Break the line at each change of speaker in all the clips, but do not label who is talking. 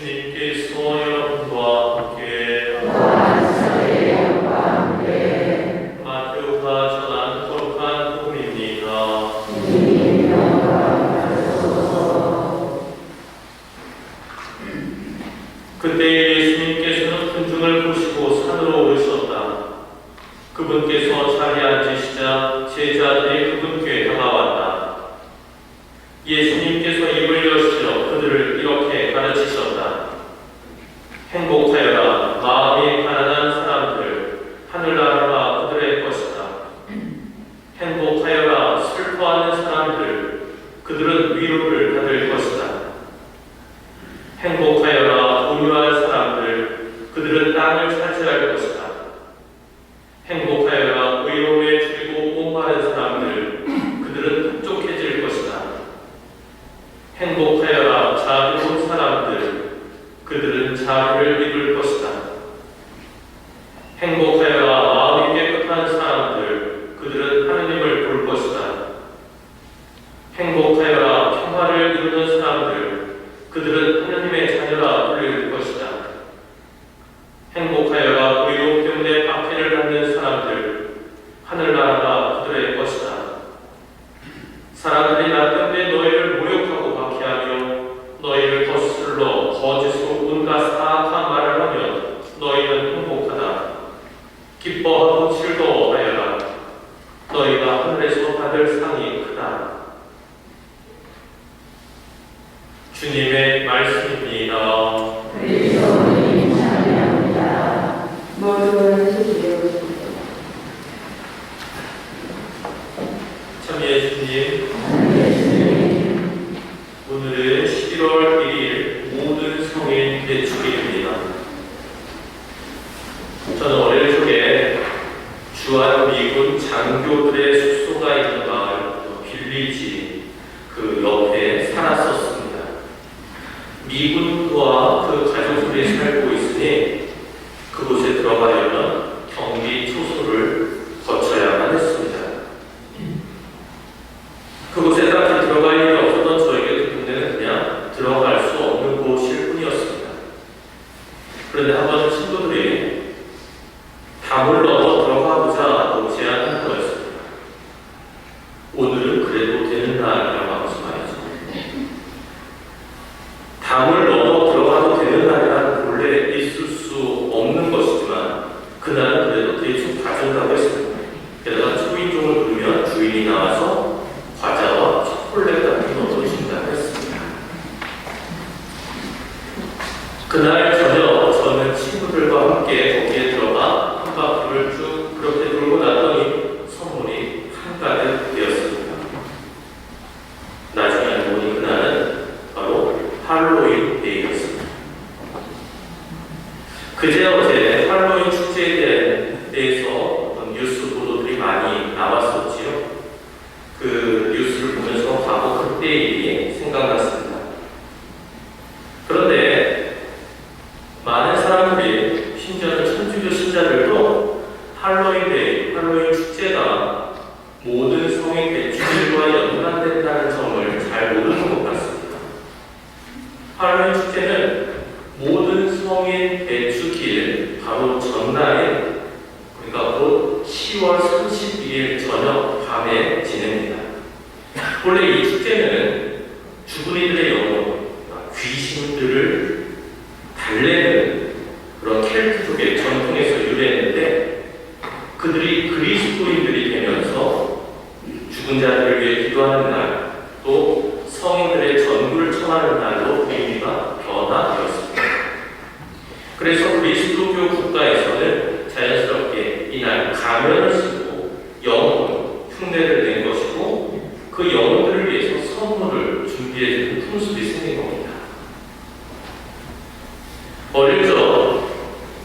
주님께서 여러분과 함께 마태오가 전한 거룩한 복음입니다. 그때 예수님께서는 군중을 보시고 산으로 오르셨다. 그분께서 자리에 앉으시자 제자들이 그분께 다가왔다. 예수님께서 입을 여시어 그들을 이렇게 가르치셨다. 행복하여라 마음이 가난한 사람들, 하늘나라가 그들의 것이다. 행복하여라 슬퍼하는 사람들, 그들은 위로를 받을 것이다. 행복하여라 온유한 사람들, 그들은 땅을 차지할 것이다. 행복하여라 의로움에 줄이고 목마른 사람들, 그들은 풍족해질 것이다. 행복하여라 자비로운 사람들, 그들은 자비를 입을 것이다. 행복하여라 마음이 깨끗한 사람들, 그들은 하느님을 볼 것이다. 행복하여라 평화를 이루는 사람들, 그들은 하느님의 자녀라 불릴 것이다. 행복하여라 의로움 때문에 박해를 받는 사람들, 하늘나라가 그들의 것이다. 사람들이 나 때문에 너희를 모욕하고 박해하며 너희를 거슬러 거짓으로 온갖 사악한 말을 하면 너희는 행복하다. 기뻐하고 즐거워하여라. 너희가 하늘에서 받을 상이 크다. 주님의 말씀입니다.
그리스도님 찬양합니다. 모두를 주시옵소서.
참여해 주님, 오늘은 11월 1일 모든 성인 대축일입니다. 저는 어릴 적에 주한 미군 장교들의 숙소가 있는 마을 빌리지 그 옆에 살았었습니다. 미군과 그 가족들이 살고 있으니 그곳에 들어가려면 경비 초소를 거쳐야만 했습니다. 그곳에 딱히 들어갈 일이 없었던 저에게 그 동네는 그냥 들어갈 수 없는 곳일 뿐이었습니다. 그런데 한 번 친구들이 담을 넣어 들어가보자고 제안한 거였습니다. 오늘은 그래도 되는 날이라고 하면서 말이죠. 담을 넣어 들어가도 되는 날이란 원래 있을 수 없는 것이지만 그날은 그래도 대충 봐준다고 했습니다. 게다가 초인종을 부르면 주인이 나와서 과자와 초콜릿 같은 것도 준다고 했습니다. 그날 저녁 저는 친구들과 함께 거기에 들어가 한 바퀴를 쭉 그렇게 돌고 났더니 선물이 한가득 되었습니다. 나중에 알고 보니 그날은 바로 할로윈 데이였습니다. 그제 어제 할로윈 축제에 대해서 어떤 뉴스 보도들이 많이 나왔었지요. 그 뉴스를 보면서 바로 그때 일이 생각났습니다. 그런데 많은 사람들이, 심지어는 천주교 신자들도 할로윈 축제가 모든 성인 대축일과 연관된다는 점을 잘 모르는 것 같습니다. 할로윈 축제는 모든 성인 대축일 바로 전날에, 그러니까 곧 10월 32일 저녁 밤에 진행됩니다. 원래 이 축제는 죽은 이들의 영혼, 귀신들을 달래는 그런 켈트족의 전통에서 유래했는데 그들이 그리스도인들이 되면서 죽은 자들을 위해 기도하는 날, 또 성인들의 전구를 청하는 날로 의미가 변화되었습니다. 그래서 그리스도교 국가에서는 자연스럽게 이날 가면을 쓰고 영혼, 흉내를 낸 것이고 그 영혼들을 위해서 선물을 준비해주는 풍습이 생긴 겁니다. 어릴 적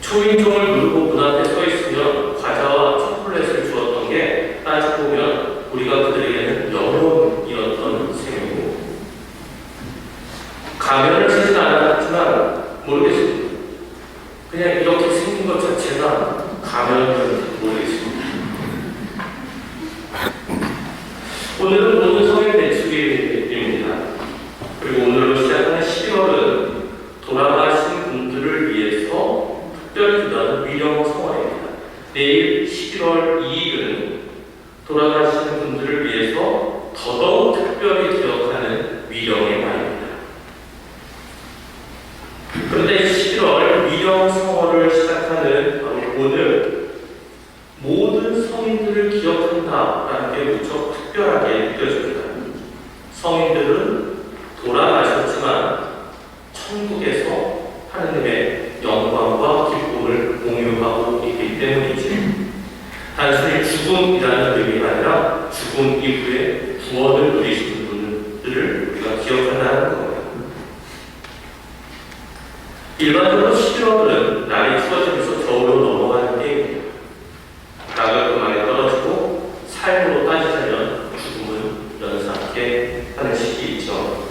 초인종을 누르고 문 앞에 서 있으면 과자와 초콜릿을 주었던 게 따지고 보면 우리가 그들에게는 영혼이었던 셈이고, 가면을 쓰진 않았지만 모르겠습니다. 그냥 이렇게 생긴 것 자체가 가면은 모르겠습니다. 오늘은 모든 성인 대축일입니다. 그리고 오늘로 시작하는 11월은 돌아가신 특별히 기도하는 위령 성월입니다. 내일 11월 2일은 돌아가신 분들을 위해서 더더욱 특별히 기억하는 위령의 날입니다. 그런데 11월 위령 성월을 시작하는 바로 오늘 모든 성인들을 기억한다라는 게 무척 특별하게 느껴집니다. 성인들은 돌아가셨지만 천국에서 하느님의 영광과 기쁨을 공유하고 있기 때문이지 단순히 죽음이라는 의미가 아니라 죽음 이후에 구원을 누리신 분들을 우리가 기억한다는 겁니다. 일반적으로 11월은 날이 추워지면서 겨울로 넘어가는 때입니다. 낙을 그만에 떨어지고 삶으로 따지자면 죽음은 연상케 하는 시기 있죠.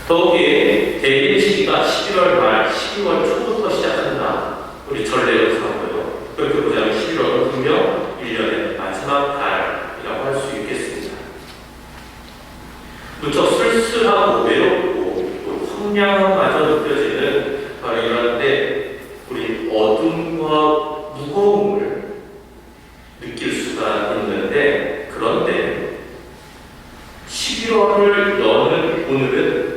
더욱이 대일 시기가 11월 말, 12월 초부터 시작한다. 우리 전례역사고요. 그렇게 보자면 11월은 분명 1년의 마지막 달이라고 할 수 있겠습니다. 무척 쓸쓸하고 외롭고 또 황량함마저 느껴지는 바로 이럴 때 우리 어둠과 무거움을 느낄 수가 있는데, 그런데 11월을 여는 오늘은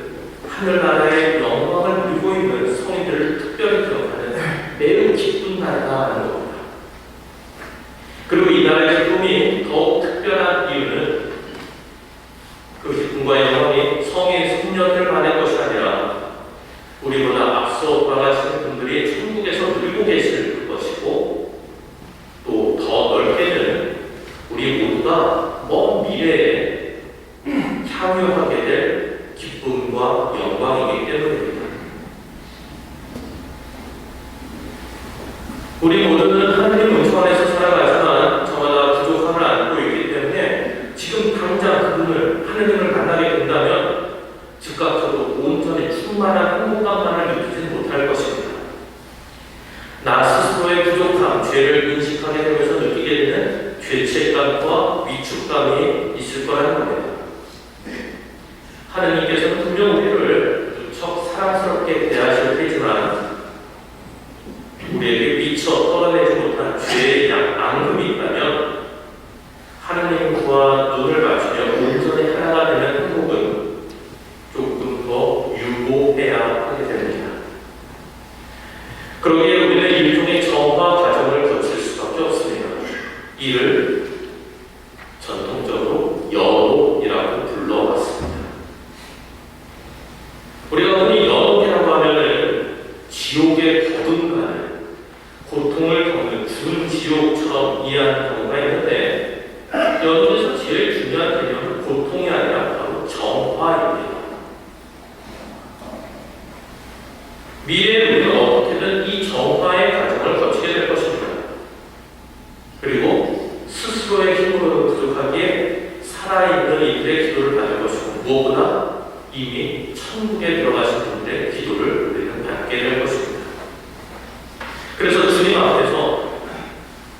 하늘나라의 영광을 누리고 있는 성인들을 특별히 기억하는 매우 기쁜 날이라는 겁니다. 그리고 이 날의 기쁨이 더욱 특별한 이유는 그 기쁨과 영광이 성인 성년들만의 것이 아니라 우리보다 앞서 돌아가신 분들이 천국에서 누리고 계실 것이고, 또 더 넓게는 우리 모두가 먼 미래에 향유하게 될 기쁨과 영광이기 때문입니다. 우리 모두는 하나님 은총 안에서 살아가지만 저마다 부족함을 안고 있기 때문에 지금 당장 그분을, 하나님을 만나게 된다면 즉각적으로 온전히 충만한 행복감만을 느끼지 못할 것입니다. 나 스스로의 부족함, 죄를 인식하게 되면서 느끼게 되는 죄책감과 위축감이 있을 거라는 겁니다. 하느님께서는 분명 우리를 무척 사랑스럽게 대하실 테지만 우리에게 미처 떨어내지 못한 죄의 앙금이 있다면 하느님과 눈을 맞추며 온전히 하나가 되는 행복은 조금 더 유보해야 하게 됩니다. 그러기에 우리는 일종의 정화 과정을 거칠 수밖에 없습니다. 이를 전통적으로 연옥이라고 불러왔습니다. 우리가 흔히 연옥이라고 하면은 지옥의 버금가는 고통을 겪는 죽은 지옥처럼 이해하는 경우가 있는데, 연옥에서 제일 중요한 개념은 고통이 아니라 바로 정화입니다. 미래에 우리는 어떻게든 이 정화의 과정을 거치게 될 것입니다. 그리고 스스로의 힘으로는 부족하기에 살아있는 이들의 기도를 받을 것이고, 무엇보다 이미 천국에 들어가신 분들의 기도를 우리는 받게 될 것입니다. 그래서 주님 앞에서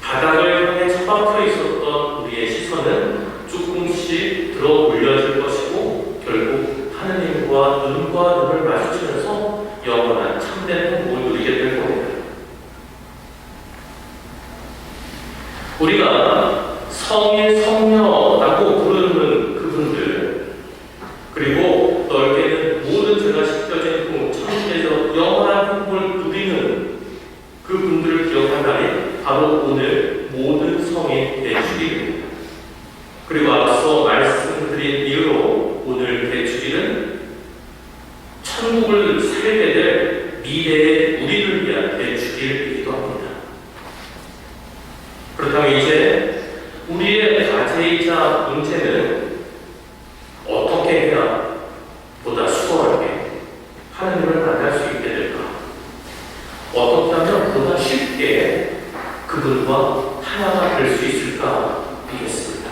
바닥을 향해 처박혀 있었던 우리의 시선은 조금씩 들어 올려질 것이고, 결국 하느님과 눈과 눈을 마주치면서 영원한 참된 행복을 누리게 될 겁니다. 우리가 성인, 성녀라고 부르는 그분들, 그리고 넓게는 모든 죄가 씻겨진 후 천국에서 영원한 행복을 누리는 그분들을 기억한 날이 바로 오늘 모든 성인 대축일입니다. 그리고 앞서 말씀드린 이유로 오늘 대축일은 천국을 살게 될 미래의 우리를 위한 대축일이기도 합니다. 그렇다면 이제 우리의 과제이자 문제는 어떻게 해야 보다 수월하게 하나님을 만날 수 있게 될까? 어떻게 하면 보다 쉽게 그분과 하나가 될 수 있을까이겠습니다.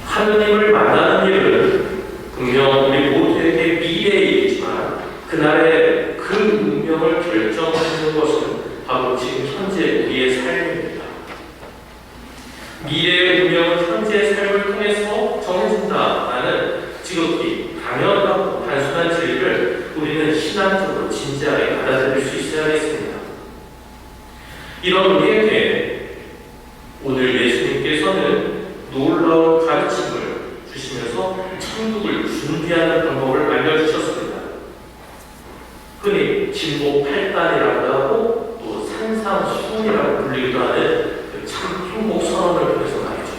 하나님을 만나는 일은 분명 우리 모두에게 미래이지만 그날의 그 운명을 결정하는 것은 바로 지금 현재 우리의 삶입니다. 미래의 운명은 현재의 삶을 통해서 정해진다라는 지극히 당연하고 단순한 진리를 우리는 신앙적으로 진지하게 받아들일 수 있어야겠습니다. 이런 우리에게 오늘 예수님께서는 놀라운 가르침을 주시면서 천국을 준비하는 방법을 알려주셨습니다. 흔히 진보 8단이라고 하고 또 산상수훈이라고 불리기도 하는 그 참 행복 선언을 통해서 말이죠.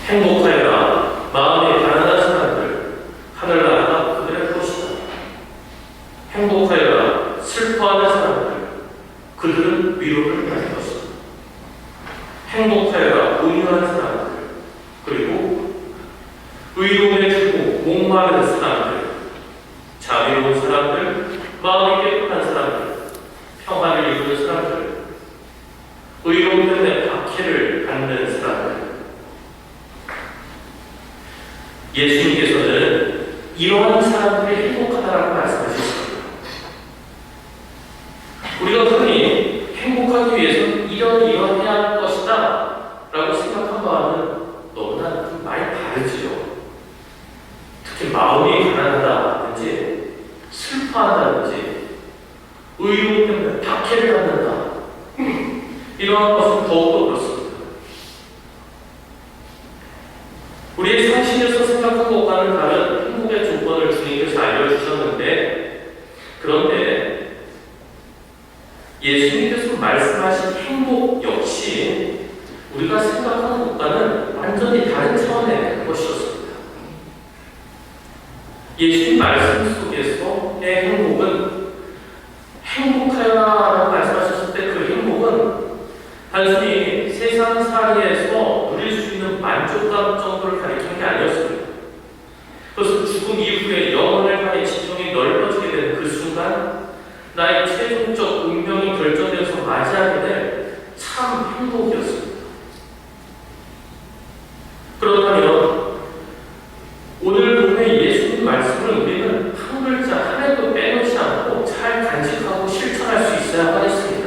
행복하여라 마음이 가난한 사람들, 하늘나라가 그들의 것이다. 행복하여라 슬퍼하는 사람들, 그들은 위로를 받을 것이다. 행복하여라 온유한 사람들, 그리고 의로움에 주고 목마른 사람들, 자비로운 사람들, 마음이 깨끗한 사람들, 평화를 이루는 사람들, 의로움 때문에 박해를 받는 사람들. 예수님께서는 이러한 사람들이 행복하다라고 말씀하셨습니다. 우리가 흔히 행복하기 위해서는 이러해야 할 것이다 라고 생각한 바와는 너무나 좀 많이 다르지요. 특히 마음이 가난하다든지 슬퍼한다든지 의로움 때문에 박해를 받는다, 이러한 것은 더욱더 그렇습니다. 우리의 상식에서 생각한 것과는 다른 행복의 조건을 주님께서 알려주셨는데, 그런데 예수님께서 말씀하신 행복 역시 우리가 생각하는 것과는 완전히 다른 차원의 것이었습니다. 예수님 말씀 속에서의 행복은 행복하여라라고 말씀하셨을 때 그 행복은 단순히 세상살이에서 누릴 수 있는 만족감 정도를 가리키는 게 아니었습니다. 그것은 죽음 이후에 영혼을 향해 지평이 넓어지게 되는 그 순간 나의 최종적 운명이 결정되어서 맞이하게 될 참 행복이었습니다. 그렇다면 오늘 본의 예수님 말씀을 우리는 한 글자 하나도 빼놓지 않고 잘 간직하고 실천할 수 있어야 하겠습니다.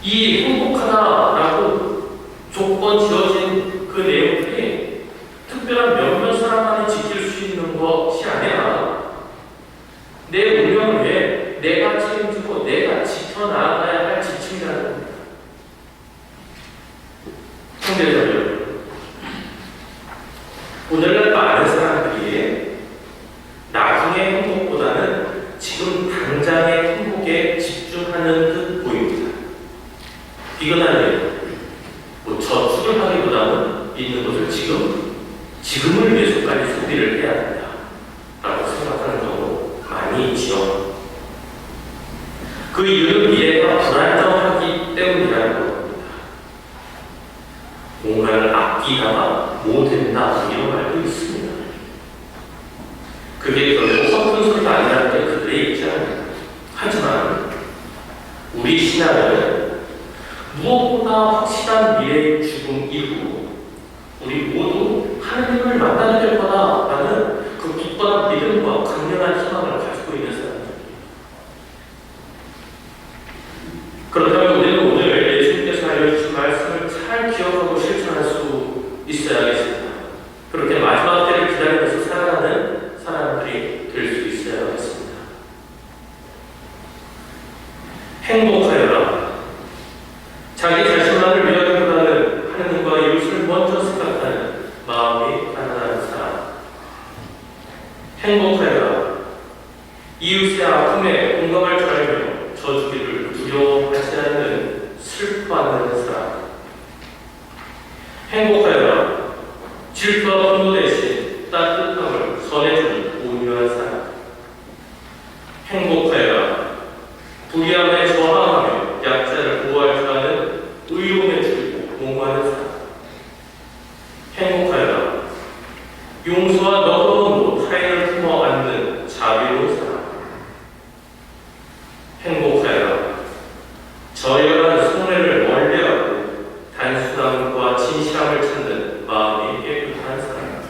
이 행복하다라고 조건 지어진 그 내용들이 특별한 몇몇 사람만이 지킬 수 있는 것이 아니라 내 운명을 위해 내가 책임지고 내가 지켜나가야 할 지침이라는 겁니다. 형제자매요, 오늘날 많은 사람들이 나중의 행복보다는 지금 당장의 행복에 집중하는 듯 보입니다. 비근하네요. 저축을 하기보다는 있는 것을 지금을 위해서 빨리 소비를 해야 된다 라고 생각하는 경우 많이 있지요. 그 이유는 미래가 불안정하기 때문이라는 겁니다. 뭔가를 아끼다가 못된다 이런 말도 있습니다. 그게 결국 헛된 소리가 아니라는 게 그들의 입장입니다. 하지만 우리 신앙은 무엇보다 확실한 미래의 죽음 이후 우리 모두 하나님을 만나게 될 거다라는 그 굳건한 믿음과 강렬한 희망을 가지고 있는 사람들입니다. 그렇다면 우리는 오늘 예수님께서 알려주신 말씀을 잘 기억하고 실천할 수 있어야겠습니다. 그렇게 마지막 때를 기다리면서 살아가는 사람들이 될 수 있어야겠습니다. 행복하여라. 자기 자신만을 위하기보다는 하나님과 이웃을 먼저 생각하는 마음이 가난한 사람. 행복하여라. 이웃의 아픔에 공감할 줄 알며 저주기를 두려워하지 않는 슬퍼하는 사람. 행복하여라. 질투와 분노 대신 따뜻함을 전해주는 온유한 사람. 행복하여라. 불의함에 저항하며 약자를 보호할 줄 아는 의로움에 줄이고 공부하는 사람. 행복하여라. 용서와 너그러움으로 타인을 품어 안는 자비로운 사람. 행복하여라. 저열한 손해를 멀리하고 단순함과 진실함을 찾는 마음이 깨끗한 사람.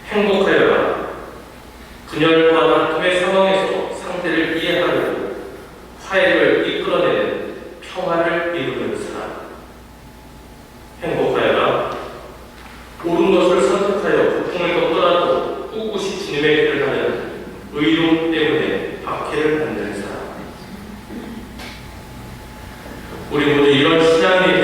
행복하여라. 분열과 다툼의 상황에서 상대를 이해하고 화해를 이끌어내는 평화를 이루는 사람. 행복하여라. 옳은 것을 선택하여 고통을 우리 모두 이런 신앙의